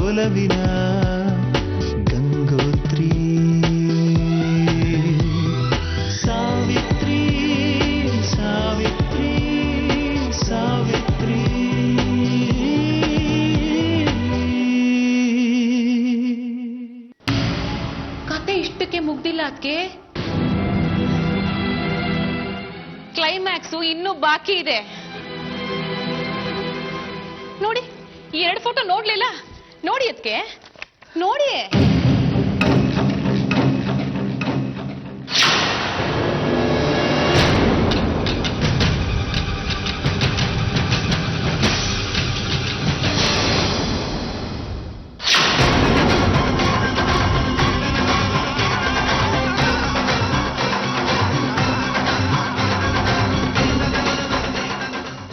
ಒಲವಿನ ಗಂಗೋತ್ರಿ ಸಾವಿತ್ರಿ ಸಾವಿತ್ರಿ ಸಾವಿತ್ರಿ. ಕತೆ ಇಷ್ಟಕ್ಕೆ ಮುಗ್ದಿಲ್ಲ ಅದಕ್ಕೆ, ಕ್ಲೈಮ್ಯಾಕ್ಸು ಇನ್ನೂ ಬಾಕಿ ಇದೆ. ನೋಡಿ, ಈ 2 ಫೋಟೋ ನೋಡ್ಲಿಲ್ಲ? ನೋಡಿ ಅದಕ್ಕೆ, ನೋಡಿ.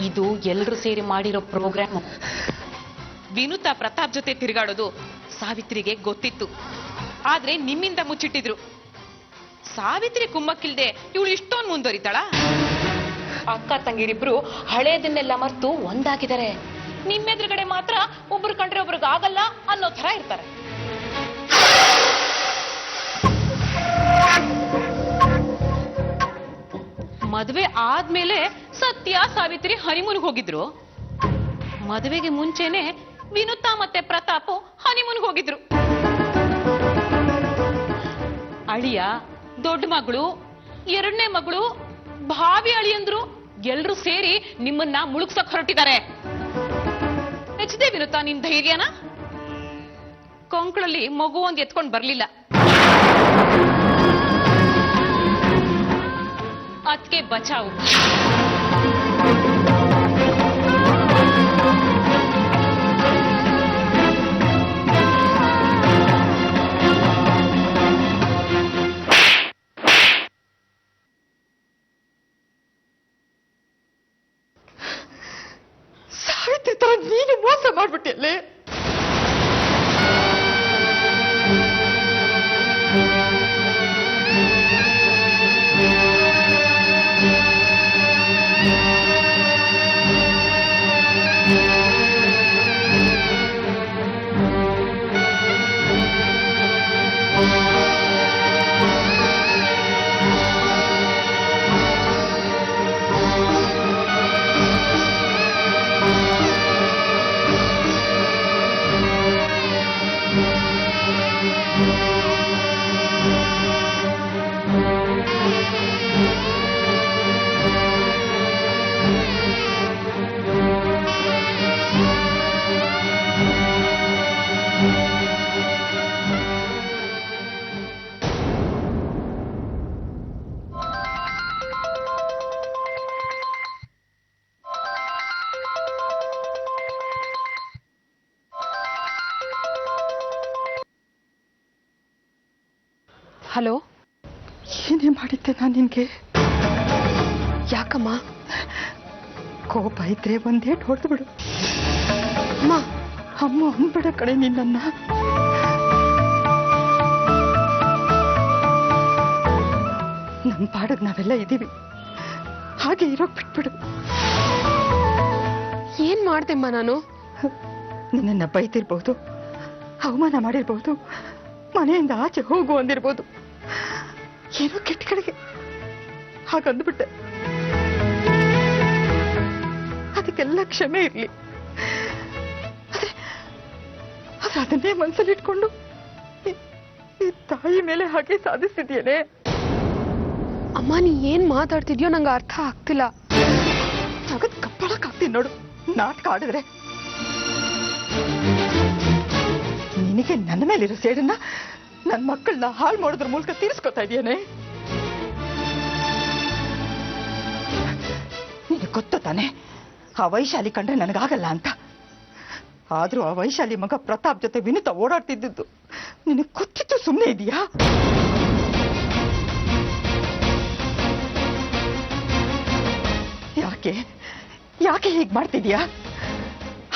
ಇದು ಎಲ್ಲರೂ ಸೇರಿ ಮಾಡಿರೋ ಪ್ರೋಗ್ರಾಮ್. ವಿನುತಾ ಪ್ರತಾಪ್ ಜೊತೆ ತಿರುಗಾಡೋದು ಸಾವಿತ್ರಿಗೆ ಗೊತ್ತಿತ್ತು, ಆದ್ರೆ ನಿಮ್ಮಿಂದ ಮುಚ್ಚಿಟ್ಟಿದ್ರು. ಸಾವಿತ್ರಿ ಕುಮ್ಮಕ್ಕಿಲ್ದೆ ಇವಳು ಇಷ್ಟೊಂದು ಮುಂದುವರಿತಾಳ? ಅಕ್ಕ ತಂಗಿರಿಬ್ರು ಹಳೇದನ್ನೆಲ್ಲ ಮರೆತು ಒಂದಾಗಿದ್ದಾರೆ. ನಿಮ್ಮೆದುರುಗಡೆ ಮಾತ್ರ ಒಬ್ರು ಕಂಡ್ರೆ ಒಬ್ರಿಗೆ ಆಗಲ್ಲ ಅನ್ನೋ ತರ ಇರ್ತಾರೆ. ಮದುವೆ ಆದ್ಮೇಲೆ ಸತ್ಯ ಸಾವಿತ್ರಿ ಹನಿಮೂನ್ಗೆ ಹೋಗಿದ್ರು. ಮದುವೆಗೆ ಮುಂಚೆನೆ ವಿನುತಾ ಮತ್ತೆ ಪ್ರತಾಪ್ ಹನಿಮೂನ್ಗೆ ಹೋಗಿದ್ರು. ಅಳಿಯ, ದೊಡ್ಡ ಮಗಳು, 2ನೇ ಮಗಳು, ಭಾವಿ ಅಳಿಯಂದ್ರು ಎಲ್ರೂ ಸೇರಿ ನಿಮ್ಮನ್ನ ಮುಳುಗ್ಸಕ್ ಹೊರಟಿದ್ದಾರೆ. ಹೆಚ್ಚಿದೆ ವಿನುತಾ ನಿನ್ ಧೈರ್ಯನ? ಕೊಂಕಳಲ್ಲಿ ಮಗು ಒಂದ್ ಎತ್ಕೊಂಡ್ ಬರ್ಲಿಲ್ಲ, ಅದಕ್ಕೆ ಬಚಾವು. ಸಾವಿತ್ರಿ ತರ ನೀನು ಮೋಸ ಮಾಡ್ಬಿಟ್ಟೆ. ಹಲೋ, ಏನೇ ಮಾಡಿದ್ದೆ ನಾನು ನಿನ್ಗೆ? ಯಾಕಮ್ಮ? ಕೋಪ ಇದ್ರೆ ಒಂದೇಟ್ ಹೊಡೆದು ಬಿಡು. ಅಮ್ಮ, ಅಮ್ಮ ಅಂದ್ಬಿಡ ಕಡೆ ನಿನ್ನ. ನಮ್ಮ ಪಾಡಗ್ ನಾವೆಲ್ಲ ಇದ್ದೀವಿ, ಹಾಗೆ ಇರೋಕ್ ಬಿಟ್ಬಿಡು. ಏನ್ ಮಾಡ್ದೆಮ್ಮ ನಾನು? ನಿನ್ನ ಬೈತಿರ್ಬಹುದು, ಅವಮಾನ ಮಾಡಿರ್ಬಹುದು, ಮನೆಯಿಂದ ಆಚೆ ಹೋಗು ಅಂದಿರ್ಬೋದು, ಏನೋ ಕೆಟ್ಟ ಕಡೆಗೆ ಹಾಗಂದ್ಬಿಟ್ಟೆ. ಅದಕ್ಕೆಲ್ಲ ಕ್ಷಮೆ ಇರ್ಲಿ. ಆದ್ರೆ ಅದನ್ನೇ ಮನಸ್ಸಲ್ಲಿ ಇಟ್ಕೊಂಡು ಈ ತಾಯಿ ಮೇಲೆ ಹಾಗೆ ಸಾಧಿಸ್ತಿದ್ಯೇನೆ. ಅಮ್ಮ, ನೀ ಏನ್ ಮಾತಾಡ್ತಿದ್ಯೋ ನಂಗೆ ಅರ್ಥ ಆಗ್ತಿಲ್ಲ. ಜಗತ್ ಕಪ್ಪಳಕ್ಕಾಗ್ತೀನಿ ನೋಡು ನಾಟಕ ಆಡಿದ್ರೆ. ನಿನಗೆ ನನ್ನ ಮೇಲಿರೋ ಸೇಡನ್ನ ನನ್ನ ಮಕ್ಕಳನ್ನ ಹಾಳು ಮಾಡೋದ್ರ ಮೂಲಕ ತೀರಿಸ್ಕೊತಾ ಇದೆಯೇನೆ. ನಿನಗೆ ಗೊತ್ತು ತಾನೆ ಆ ವೈಶಾಲಿ ಕಂಡ್ರೆ ನನಗಾಗಲ್ಲ ಅಂತ. ಆದ್ರೂ ಆ ವೈಶಾಲಿ ಮಗ ಪ್ರತಾಪ್ ಜೊತೆ ವಿನುತಾ ಓಡಾಡ್ತಿದ್ದು ನಿನಗೆ ಗೊತ್ತಿತ್ತು ಸುಮ್ಮನೆ ಇದೆಯಾ? ಯಾಕೆ ಯಾಕೆ ಹೀಗೆ ಮಾಡ್ತಿದ್ಯಾ?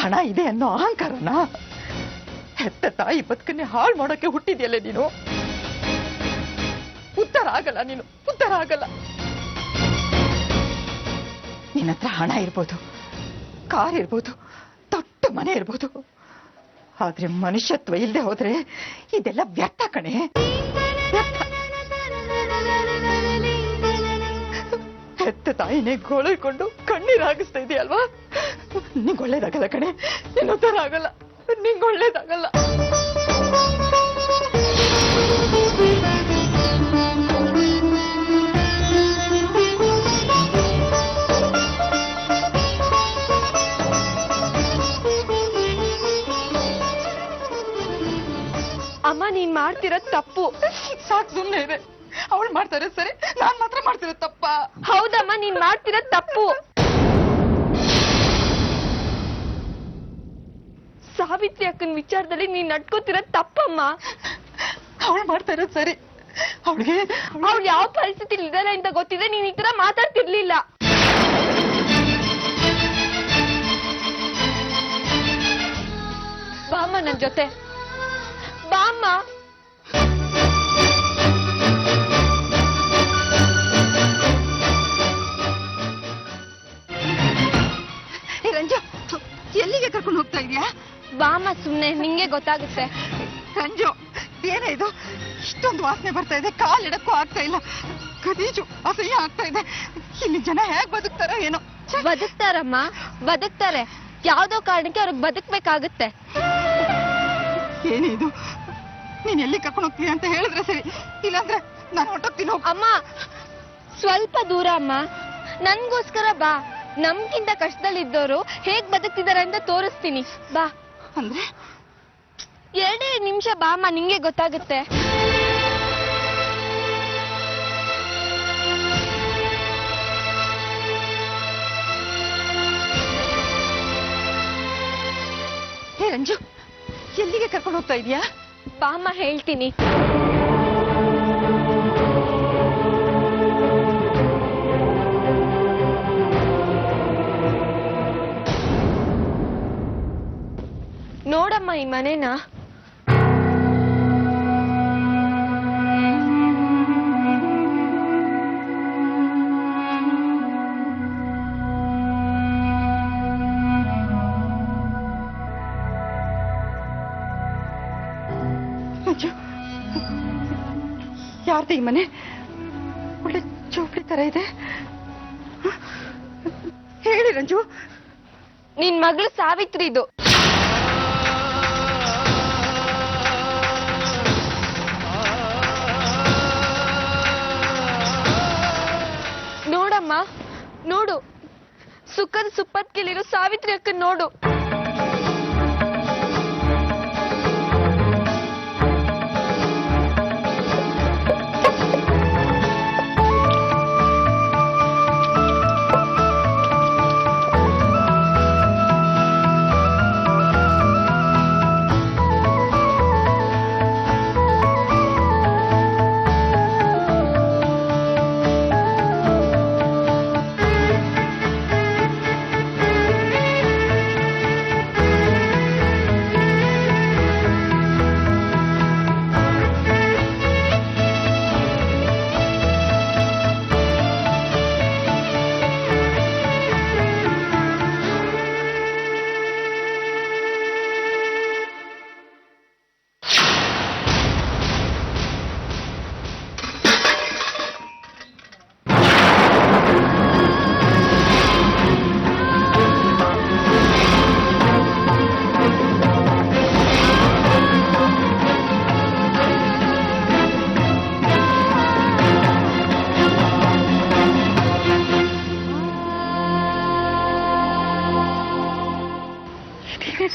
ಹಣ ಇದೆ ಅನ್ನೋ ಅಹಂಕಾರನ? ಹೆತ್ತ ತಾಯಿ ಬದುಕನ್ನೇ ಹಾಳು ಮಾಡೋಕೆ ಹುಟ್ಟಿದ್ಯಲ್ಲ ನೀನು. ಉದ್ಧಾರ ಆಗಲ್ಲ, ನೀನು ಉದ್ಧಾರ ಆಗಲ್ಲ. ನಿನ್ನ ಹತ್ರ ಹಣ ಇರ್ಬೋದು, ಕಾರ್ ಇರ್ಬೋದು, ದೊಡ್ಡ ಮನೆ ಇರ್ಬೋದು, ಆದ್ರೆ ಮನುಷ್ಯತ್ವ ಇಲ್ಲದೆ ಹೋದ್ರೆ ಇದೆಲ್ಲ ವ್ಯರ್ಥ ಕಣೆ, ವ್ಯರ್ಥ. ಹೆತ್ತ ತಾಯಿನೇ ಗೋಳಿಕೊಂಡು ಕಣ್ಣೀರಾಗಿಸ್ತಾ ಇದೆಯಲ್ವಾ? ನಿಂಗೆ ಒಳ್ಳೇದಾಗಲ್ಲ ಕಣೆ, ನಿನ್ನ ಉದ್ಧಾರ ಆಗಲ್ಲ, ನಿಂಗೆ ಒಳ್ಳೇದಾಗಲ್ಲ. ಅಮ್ಮ, ನೀನ್ ಮಾಡ್ತಿರೋದ್ ತಪ್ಪು. ಸಾಕು, ಸುಮ್ಮನೆ ಇದೆ. ಅವಳು ಮಾಡ್ತಾರೆ ಸರಿ, ನಾನ್ ಮಾತ್ರ ಮಾಡ್ತಿರೋ ತಪ್ಪ? ಹೌದಮ್ಮ, ನೀನ್ ಮಾಡ್ತಿರೋದ್ ತಪ್ಪು. ಸಾವಿತ್ರಿ ಅಕ್ಕನ ವಿಚಾರದಲ್ಲಿ ನೀನ್ ನಡ್ಕೋತಿರೋದ್ ತಪ್ಪಮ್ಮ. ಅವಳು ಮಾಡ್ತಾ ಇರೋದು ಸರಿ. ಅವ್ಳು ಯಾವ ಪರಿಸ್ಥಿತಿ ಇದ್ದಾಳೆ ಅಂತ ಗೊತ್ತಿದೆ, ನೀನ್ ಈ ತರ ಮಾತಾಡ್ತಿರ್ಲಿಲ್ಲ. ಬಾಮ್ಮ ನನ್ ಜೊತೆ, ಬಾಮ್ಮ. ರಂಜು, ಎಲ್ಲಿಗೆ ಕರ್ಕೊಂಡು ಹೋಗ್ತಾ ಇದೀಯಾ? ಬಾಮ್ಮ, ಸುಮ್ನೆ, ನಿಂಗೆ ಗೊತ್ತಾಗುತ್ತೆ. ರಂಜು, ಏನೇ ಇದು? ಇಷ್ಟೊಂದು ವಾಸನೆ ಬರ್ತಾ ಇದೆ, ಕಾಲಿಡಕ್ಕೂ ಆಗ್ತಾ ಇಲ್ಲ. ಗದೀಜು ಅಸಹ್ಯ ಆಗ್ತಾ ಇದೆ. ಇಲ್ಲಿ ಜನ ಹೇಗ್ ಬದುಕ್ತಾರೋ ಏನೋ. ಬದುಕ್ತಾರಮ್ಮ, ಬದುಕ್ತಾರೆ. ಯಾವ್ದೋ ಕಾರಣಕ್ಕೆ ಅವ್ರಿಗೆ ಬದುಕ್ಬೇಕಾಗುತ್ತೆ. ಏನೇ ಇದು? ನೀನ್ ಎಲ್ಲಿ ಕರ್ಕೊಂಡು ಹೋಗ್ತೀಯ ಅಂತ ಹೇಳಿದ್ರೆ ಸರಿ, ಇಲ್ಲಾಂದ್ರೆ ನಾನು ಹೊಟ್ಟೋಗ್ತೀನಿ. ಅಮ್ಮ, ಸ್ವಲ್ಪ ದೂರ ಅಮ್ಮ, ನನ್ಗೋಸ್ಕರ ಬಾ. ನಮ್ಗಿಂತ ಕಷ್ಟದಲ್ಲಿದ್ದವರು ಹೇಗ್ ಬದುಕ್ತಿದಾರೆ ಅಂತ ತೋರಿಸ್ತೀನಿ, ಬಾ. ಅಂದ್ರೆ 2 ನಿಮಿಷ ಬಾಮ್ಮ, ನಿಂಗೆ ಗೊತ್ತಾಗುತ್ತೆ. ಹೇ ರಂಜು, ಎಲ್ಲಿಗೆ ಕರ್ಕೊಂಡು ಹೋಗ್ತಾ ಇದೀಯಾ? ಬಾಮ್ಮ, ಹೇಳ್ತೀನಿ. ನೋಡಮ್ಮ ಈ ಮನೇನ. ಯಾರ್ದು ಈ ಮನೆ? ಒಳ್ಳೆ ಚೌಪಡಿ ತರ ಇದೆ. ಹೇಳಿ ರಂಜು. ನಿನ್ ಮಗಳು ಸಾವಿತ್ರಿದು. ನೋಡಮ್ಮ, ನೋಡು, ಸುಖದ ಸುಪ್ಪತ್ಕೆಲಿರೋ ಸಾವಿತ್ರಿ ಅಕ್ಕನ್ ನೋಡು.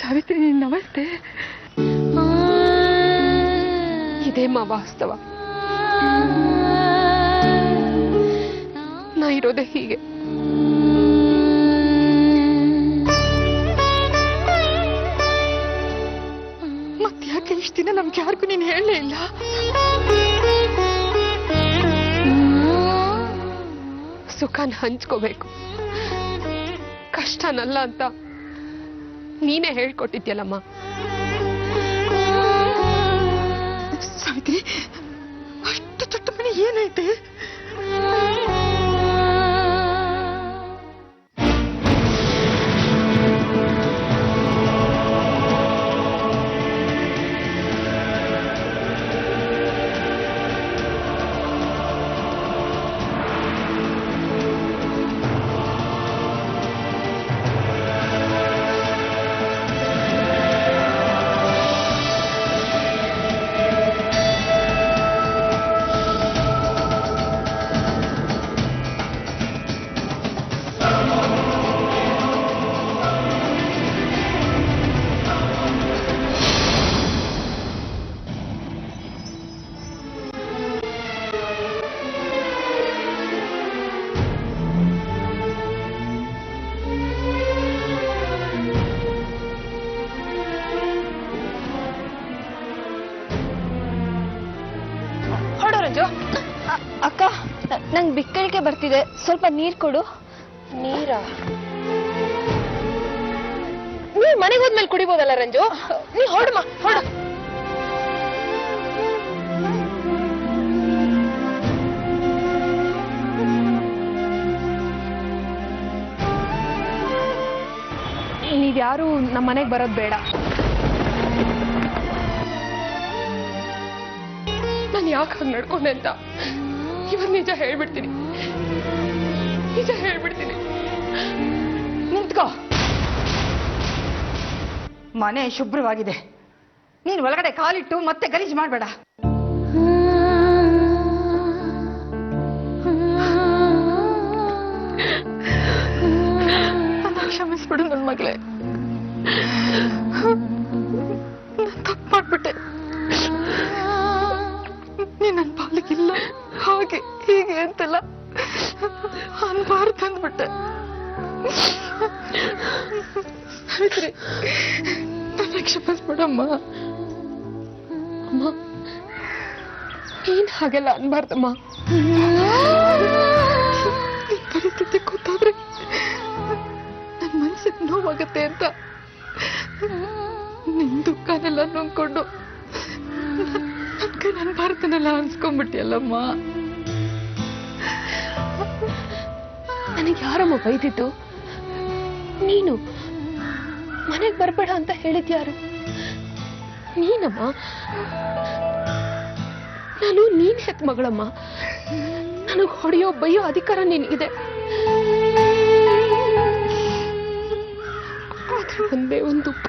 ಸಾವಿತ್ರಿ, ನಮಸ್ತೆ. ಇದೇಮ್ಮ ವಾಸ್ತವ. ನಾ ಇರೋದೇ ಹೀಗೆ. ಮತ್ತ್ಯಾಕೆ ಇಷ್ಟ ದಿನ ನಮ್ಗೆ ಯಾರಿಗೂ ನೀನು ಹೇಳಲೇ ಇಲ್ಲ? ಸುಖನ ಹಂಚ್ಕೋಬೇಕು, ಕಷ್ಟನಲ್ಲ ಅಂತ ನೀನೇ ಹೇಳ್ಕೊಟ್ಟಿದ್ಯಲ್ಲಮ್ಮ. ಸಾವಿತ್ರಿ, ಅಷ್ಟು ದೊಡ್ಡ ಮನೆ ಏನೈತೆ? ರಂಜು. ಅಕ್ಕ, ನಂಗೆ ಬಿಕ್ಕಳಿಕೆ ಬರ್ತಿದೆ, ಸ್ವಲ್ಪ ನೀರ್ ಕೊಡು. ನೀರಾ? ನೀವ್ ಮನೆಗೆ ಹೋದ್ಮೇಲೆ ಕುಡಿಬೋದಲ್ಲ ರಂಜು. ನೀ ಹೊರಡಮ್ಮ, ಹೊರಡು. ನೀವ್ಯಾರು ನಮ್ಮ ಮನೆಗೆ ಬರೋದು ಬೇಡ. ನಾನು ಯಾಕೆ ಹಾಗೆ ನಡ್ಕೊಂಡೆ ಅಂತ ಇವತ್ತು ನಿಜ ಹೇಳ್ಬಿಡ್ತೀನಿ. ನಿಂತ್ಕೋ. ಮನೆ ಶುಭ್ರವಾಗಿದೆ, ನೀನ್ ಒಳಗಡೆ ಕಾಲಿಟ್ಟು ಮತ್ತೆ ಗಲೀಜು ಮಾಡಬೇಡ. ಕ್ಷಮಿಸ್ಬಿಡು ನನ್ನ ಮಗಳೇ, ತಪ್ಪು ಮಾಡ್ಬಿಟ್ಟೆ. ನೀ ನನ್ನ ಪಾಲಿಗಿಲ್ಲ, ಹಾಗೆ ಹೀಗೆ ಅಂತೆಲ್ಲ ಅನ್ಬಾರ್ದು ಅಂದ್ಬಿಟ್ಟೆ. ಸಾವಿತ್ರಿ, ನನ್ನ ಕ್ಷಮಿಸ್ಬಿಡಮ್ಮ. ಅಮ್ಮ, ನೀನ್ ಹಾಗೆಲ್ಲ ಅನ್ಬಾರ್ದಮ್ಮ. ಈ ಪರಿಸ್ಥಿತಿ ಗೊತ್ತಾದ್ರೆ ನನ್ನ ಮನಸ್ಸಿಗೆ ನೋವಾಗತ್ತೆ ಅಂತ ನಿನ್ ದುಃಖನೆಲ್ಲ ನುಂಗ್ಕೊಂಡು ನನ್ನ ಭಾರತನೆಲ್ಲ ಅನ್ಸ್ಕೊಂಡ್ಬಿಟ್ಟಿಯಲ್ಲಮ್ಮ. ನನಗೆ ಯಾರಮ್ಮ ಬೈದಿದ್ದು? ನೀನು. ಮನೆಗೆ ಬರ್ಬೇಡ ಅಂತ ಹೇಳಿದ್ಯಾರು? ನೀನಮ್ಮ. ನಾನು ನೀನ್ ಹೆತ್ ಮಗಳಮ್ಮ. ನನಗೆ ಹೊಡೆಯೋ ಬೈಯೋ ಅಧಿಕಾರ ನಿನಗಿದೆ. ಆದ್ರೆ ಒಂದೇ ಒಂದು ದುಃಖ,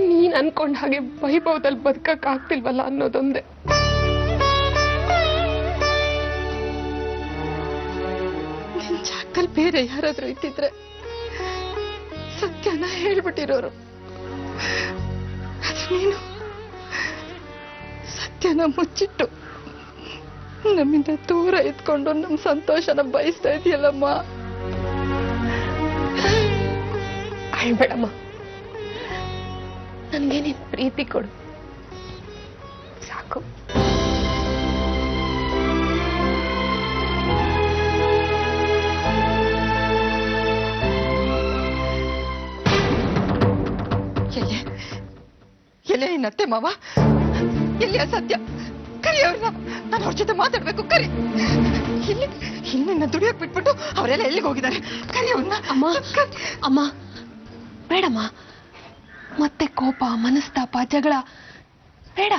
ನೀನ್ ಅನ್ಕೊಂಡ ಹಾಗೆ ವೈಭವದಲ್ಲಿ ಬದುಕಕ್ ಆಗ್ತಿಲ್ವಲ್ಲ ಅನ್ನೋದೊಂದೇ. ನಿನ್ ಜಾಗದಲ್ಲಿ ಬೇರೆ ಯಾರಾದ್ರೂ ಇದ್ದಿದ್ರೆ ಸತ್ಯನ ಹೇಳ್ಬಿಟ್ಟಿರೋರು. ಆದ್ರೆ ನೀನು ಸತ್ಯನ ಮುಚ್ಚಿಟ್ಟು ನಮ್ಮಿಂದ ದೂರ ಇದ್ಕೊಂಡು ನಮ್ ಸಂತೋಷನ ಬಯಸ್ತಾ ಇದೆಯಲ್ಲಮ್ಮ. ಅಳ್ಬೇಡಮ್ಮ, ನನ್ಗೆ ನೀನ್ ಪ್ರೀತಿ ಕೊಡು ಸಾಕು. ಎಲೆ ನತ್ತೆ ಮಾವ, ಎಲ್ಲಿಯ ಸತ್ಯ? ಕರಿಯವ್ರನ್ನ, ನಾನು ಅವ್ರ ಜೊತೆ ಮಾತಾಡ್ಬೇಕು. ಕರಿ. ಇಲ್ಲಿ ನಿನ್ನ ದುಡಿಯಕ್ ಬಿಟ್ಬಿಟ್ಟು ಅವರೆಲ್ಲ ಎಲ್ಲಿಗೆ ಹೋಗಿದ್ದಾರೆ? ಕರಿಯವ್ರನ್ನ. ಅಮ್ಮ, ಅಮ್ಮ ಬೇಡಮ್ಮ. ಮತ್ತೆ ಕೋಪ, ಮನಸ್ತಾಪ, ಜಗಳ ಬೇಡ.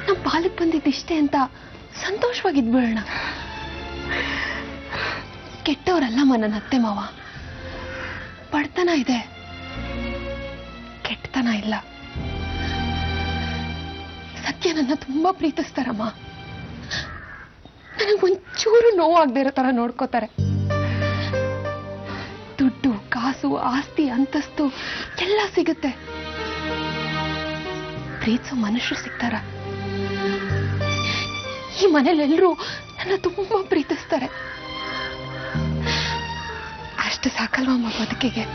ನಮ್ ಪಾಲಕ್ ಬಂದಿದ್ದಿಷ್ಟೇ ಅಂತ ಸಂತೋಷವಾಗಿದ್ಬಿಡೋಣ. ಕೆಟ್ಟವರಲ್ಲಮ್ಮ ನನ್ನ ಅತ್ತೆ ಮಾವ. ಬಡತನ ಇದೆ, ಕೆಟ್ಟತನ ಇಲ್ಲ. ಸತ್ಯ ನನ್ನ ತುಂಬಾ ಪ್ರೀತಿಸ್ತಾರಮ್ಮ. ನನಗೊಂಚೂರು ನೋವಾಗದೇ ಇರೋ ತರ ನೋಡ್ಕೋತಾರೆ. ದುಡ್ಡು, ಕಾಸು, ಆಸ್ತಿ, ಅಂತಸ್ತು ಎಲ್ಲ ಸಿಗುತ್ತೆ. ಪ್ರೀತಿಸೋ ಮನುಷ್ಯರು ಸಿಗ್ತಾರ? ಈ ಮನೇಲೆಲ್ಲರೂ ನನ್ನ ತುಂಬಾ ಪ್ರೀತಿಸ್ತಾರೆ. ಅಷ್ಟು ಸಾಕಲ್ವಮ್ಮ ಬದುಕಿಗೆ?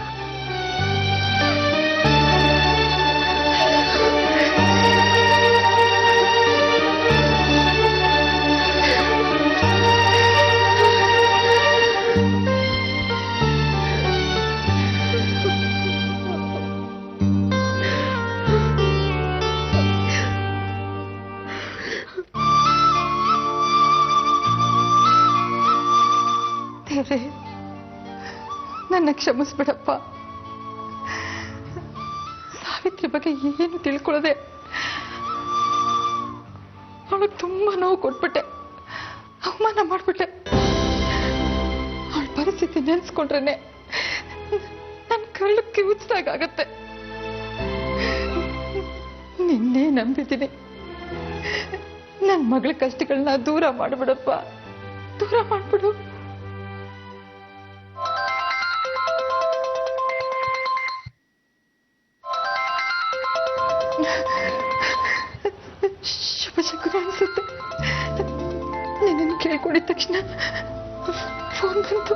ದೇವ್ರೆ, ನನ್ನ ಕ್ಷಮಿಸ್ಬಿಡಪ್ಪ. ಸಾವಿತ್ರಿ ಬಗ್ಗೆ ಏನು ತಿಳ್ಕೊಳ್ಳದೆ ಅವಳಿಗೆ ತುಂಬಾ ನೋವು ಕೊಟ್ಬಿಟ್ಟೆ, ಅವಮಾನ ಮಾಡ್ಬಿಟ್ಟೆ. ಅವಳ ಪರಿಸ್ಥಿತಿ ನೆನ್ಸ್ಕೊಂಡ್ರೇನೆ ನನ್ನ ಕಳ್ಳಕ್ಕೆ ಉಚ್ಚಿದಾಗತ್ತೆ. ನಿನ್ನೆ ನಂಬಿದ್ದೀನಿ. ನನ್ನ ಮಗಳ ಕಷ್ಟಗಳನ್ನ ದೂರ ಮಾಡ್ಬಿಡಪ್ಪ, ದೂರ ಮಾಡ್ಬಿಡು. ಶುಭಶಕುನ ಅನ್ಸುತ್ತೆ. ನಿನ್ನನ್ನು ಕೇಳ್ಕೊಂಡಿದ ತಕ್ಷಣ ಫೋನ್ ಬಂತು.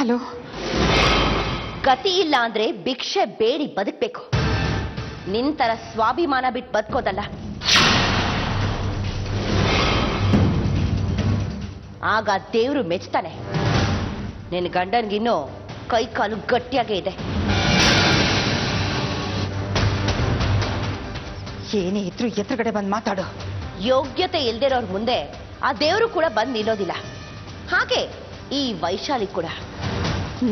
ಹಲೋ. ಗತಿ ಇಲ್ಲ ಅಂದ್ರೆ ಭಿಕ್ಷೆ ಬೇಡಿ ಬದುಕ್ಬೇಕು. ನಿಂತರ ಸ್ವಾಭಿಮಾನ ಬಿಟ್ಟು ಬದುಕೋದಲ್ಲ. ಆಗ ದೇವ್ರು ಮೆಚ್ತಾನೆ. ನಿನ್ನ ಗಂಡನ್ಗಿನ್ನೂ ಕೈ ಕಾಲು ಗಟ್ಟಿಯಾಗೇ ಇದೆ. ಏನೇ ಇದ್ರು ಎದುರುಗಡೆ ಬಂದು ಮಾತಾಡು. ಯೋಗ್ಯತೆ ಇಲ್ದಿರೋರ್ ಮುಂದೆ ಆ ದೇವರು ಕೂಡ ಬಂದು ನಿಲ್ಲೋದಿಲ್ಲ. ಹಾಗೆ ಈ ವೈಶಾಲಿ ಕೂಡ.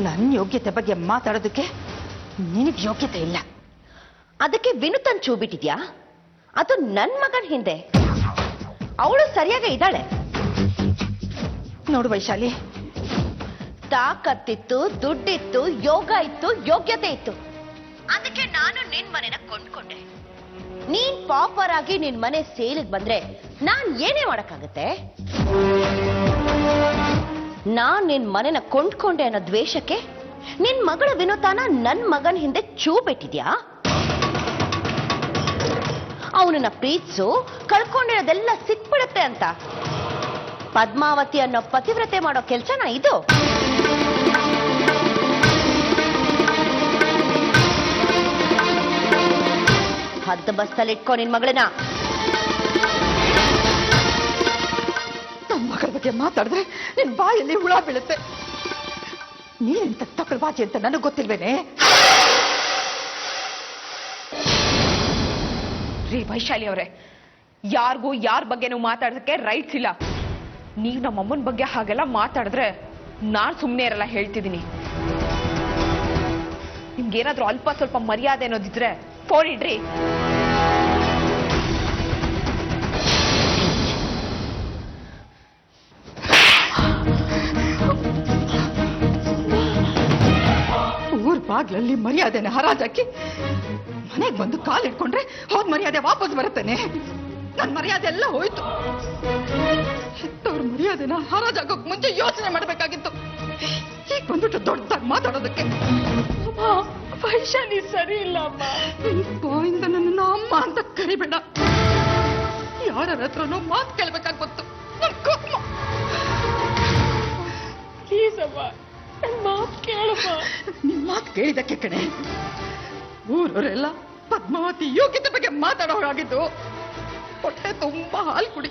ನನ್ನ ಯೋಗ್ಯತೆ ಬಗ್ಗೆ ಮಾತಾಡೋದಕ್ಕೆ ನಿನಗೆ ಯೋಗ್ಯತೆ ಇಲ್ಲ. ಅದಕ್ಕೆ ವಿನುತನ್ ಚೂ ಬಿಟ್ಟಿದ್ಯಾ? ಅದು ನನ್ ಮಗನ್ ಹಿಂದೆ. ಅವಳು ಸರಿಯಾಗೇ ಇದ್ದಾಳೆ. ನೋಡು ವೈಶಾಲಿ, ತಾಕತ್ತಿತ್ತು, ದುಡ್ಡಿತ್ತು, ಯೋಗ ಇತ್ತು, ಯೋಗ್ಯತೆ ಇತ್ತು. ಅದಕ್ಕೆ ನಾನು ನಿನ್ ಮನೆನ ಕೊಂಡ್ಕೊಂಡೆ. ನೀನ್ ಪಾಪರ್ ಆಗಿ ನಿನ್ ಮನೆ ಸೇಲಿಗೆ ಬಂದ್ರೆ ನಾನ್ ಏನೇ ಮಾಡಕ್ಕಾಗತ್ತೆ? ನಾನ್ ನಿನ್ ಮನೆನ ಕೊಂಡ್ಕೊಂಡೆ ಅನ್ನೋ ದ್ವೇಷಕ್ಕೆ ನಿನ್ ಮಗಳ ವಿನೋತಾನ ನನ್ ಮಗನ್ ಹಿಂದೆ ಚೂ ಬಿಟ್ಟಿದ್ಯಾ? ಅವನನ್ನ ಪ್ರೀತಿಸು, ಕಳ್ಕೊಂಡಿರೋದೆಲ್ಲ ಸಿಕ್ಬಿಡುತ್ತೆ ಅಂತ ಪದ್ಮಾವತಿ ಅನ್ನೋ ಪತಿವ್ರತೆ ಮಾಡೋ ಕೆಲ್ಸನ ಇದು? ಹದ್ದು ಬಸ್ತಲ್ಲಿ ಇಟ್ಕೊ ನಿನ್ ಮಗಳನ್ನ. ನನ್ನ ಮಗಳ ಬಗ್ಗೆ ಮಾತಾಡಿದ್ರೆ ನಿನ್ ಬಾಯಲ್ಲಿ ಹುಳ ಬೀಳುತ್ತೆ. ನೀನೆಂತ ತಕಳ್ಬಾಜಿ ಅಂತ ನನಗೆ ಗೊತ್ತಿಲ್ವೇನೆ? ರೀ ವೈಶಾಲಿ ಅವರೇ, ಯಾರಿಗೂ ಯಾರ ಬಗ್ಗೆನೂ ಮಾತಾಡೋದಕ್ಕೆ ರೈಟ್ಸ್ ಇಲ್ಲ. ನೀವು ನಮ್ಮಮ್ಮನ ಬಗ್ಗೆ ಹಾಗೆಲ್ಲ ಮಾತಾಡಿದ್ರೆ ನಾನ್ ಸುಮ್ಮನೆ ಇರಲ್ಲ, ಹೇಳ್ತಿದ್ದೀನಿ. ನಿಮ್ಗೇನಾದ್ರೂ ಅಲ್ಪ ಸ್ವಲ್ಪ ಮರ್ಯಾದೆ ಅನ್ನೋದಿದ್ರೆ ಫೋನ್ ಇಡ್ರಿ. ಊರ್ ಬಾಗ್ಲಲ್ಲಿ ಮರ್ಯಾದೆನ ಹರಾಜಾಕಿ ಮನೆಗೆ ಬಂದು ಕಾಲಿಟ್ಕೊಂಡ್ರೆ ಹೋದ್ ಮರ್ಯಾದೆ ವಾಪಸ್ ಬರುತ್ತೇನೆ. ನನ್ ಮರ್ಯಾದೆ ಎಲ್ಲ ಹೋಯ್ತು. ಹೆತ್ತವ್ರ ಮರ್ಯಾದೆನ ಹರಾಜಾಗೋಕ್ ಮುಂಚೆ ಯೋಚನೆ ಮಾಡ್ಬೇಕಾಗಿತ್ತು. ಈಗ ಬಂದ್ಬಿಟ್ಟು ದೊಡ್ಡದಾಗಿ ಮಾತಾಡೋದಕ್ಕೆ. ವೈಶಾಲಿ ಸರಿ ಇಲ್ಲ ಅಮ್ಮ. ಬಾಯಿಂದ ನನ್ನ ಅಮ್ಮ ಅಂತ ಕರಿಬೇಡ. ಯಾರ ಹತ್ರನೂ ಮಾತು ಕೇಳ್ಬೇಕಾಗಿ ಗೊತ್ತು. ಪ್ಲೀಸ್ ಅಮ್ಮ, ನನ್ ಮಾತು ಕೇಳಮ್ಮ. ನಿನ್ ಮಾತು ಕೇಳಿದಕ್ಕೆ ಕಣೆ ಊರವರೆಲ್ಲ ಪದ್ಮಾವತಿ ಯೋಗ್ಯತೆ ಬಗ್ಗೆ ಮಾತಾಡೋರಾಗಿದ್ದು. ಹೊಟ್ಟೆ ತುಂಬಾ ಹಾಲು ಕುಡಿ.